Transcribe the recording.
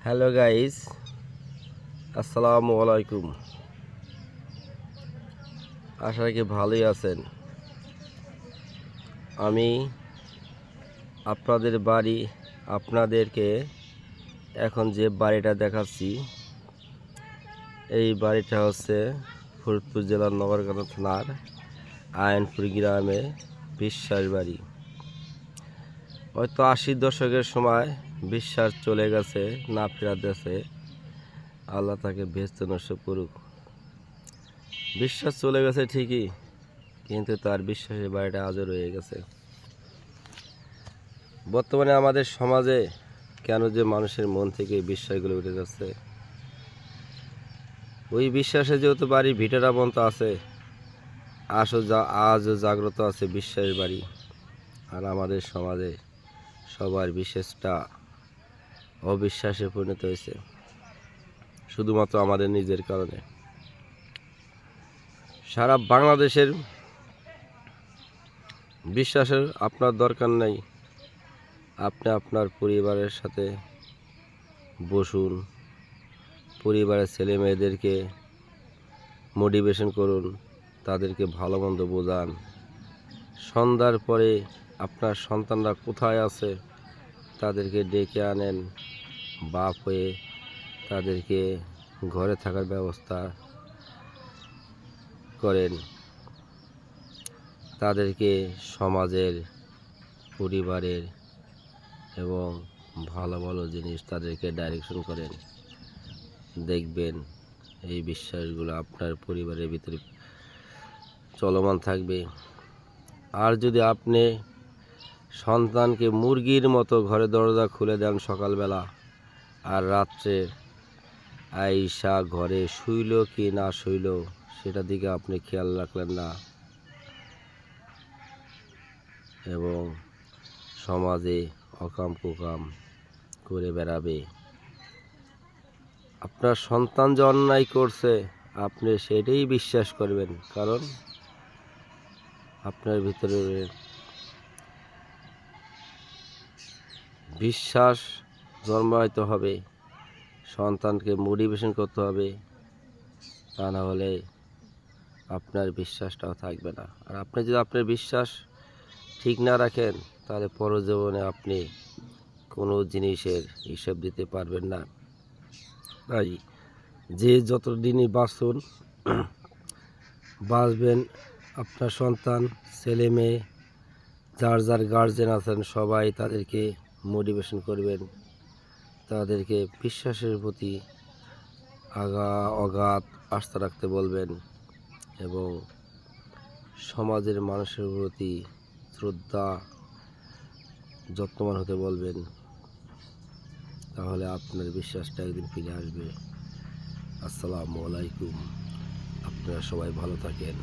Hello guys, আসসালামু আলাইকুম। আশা রাখি ভালোই আছেন। আমি আপনাদেরকে এখন যে বাড়িটা দেখাচ্ছি, এই বাড়িটা হচ্ছে ফরিদপুর জেলার নগরকান্দা থানার আয়নপুর গ্রামে বিশ্বাস বাড়ি। হয়তো 80 দশকের সময় বিশ্বাস চলে গেছে, না ফেরার দেশে। আল্লাহ তাকে বেহেশতে নসিব করুক। বিশ্বাস চলে গেছে ঠিকই, কিন্তু তার বিশ্বাসের বাড়িটা আজও রয়ে গেছে। বর্তমানে আমাদের সমাজে কেন যে মানুষের মন থেকে বিশ্বাসগুলো উঠে যাচ্ছে, ওই বিশ্বাসে যেহেতু বাড়ির ভিটেরা পর্যন্ত আছে, আজও জাগ্রত আছে বিশ্বাসের বাড়ি। আর আমাদের সমাজে সবার বিশ্বাসটা অবিশ্বাসে পরিণত হয়েছে, শুধুমাত্র আমাদের নিজের কারণে। সারা বাংলাদেশের বিশ্বাসের আপনার দরকার নেই। আপনি আপনার পরিবারের সাথে বসুন, পরিবারের ছেলে মেয়েদেরকে মোটিভেশন করুন, তাদেরকে ভালো মন্দ বোঝান। সন্ধ্যার পরে আপনার সন্তানরা কোথায় আছে তাদেরকে ডেকে আনেন, বাপ হয়ে তাদেরকে ঘরে থাকার ব্যবস্থা করেন। তাদেরকে সমাজের, পরিবারের এবং ভালো ভালো জিনিস তাদেরকে ডাইরেকশন করেন। দেখবেন এই বিশ্বাসগুলো আপনার পরিবারের ভিতরে চলমান থাকবে। আর যদি আপনি সন্তানকে মুরগির মতো ঘরে দরজা খুলে দেন সকালবেলা, আর রাত্রে আইসা ঘরে শুইল কি না শুইল সেটা দিকে আপনি খেয়াল রাখলেন না, এবং সমাজে অকাম কুকাম করে বেড়াবে, আপনার সন্তান যে অন্যায় করছে আপনি সেটাই বিশ্বাস করবেন। কারণ আপনার ভিতরে বিশ্বাস জন্মাইতে হবে, সন্তানকে মোটিভেশন করতে হবে, তা না হলে আপনার বিশ্বাসটাও থাকবে না। আর আপনি যদি আপনার বিশ্বাস ঠিক না রাখেন, তাহলে পরজীবনে আপনি কোনো জিনিসের হিসাব দিতে পারবেন না। তাই যে যত দিনই বাঁচবেন, আপনার সন্তান, ছেলে মেয়ে, যার যার গার্জেন আছেন সবাই তাদেরকে মোটিভেশন করবেন, তাদেরকে বিশ্বাসের প্রতি অগাধ আস্থা রাখতে বলবেন, এবং সমাজের মানুষের প্রতি শ্রদ্ধা যত্নবান হতে বলবেন। তাহলে আপনার বিশ্বাসটা একদিন ফিরে আসবে। আসসালামু আলাইকুম। আপনারা সবাই ভালো থাকেন।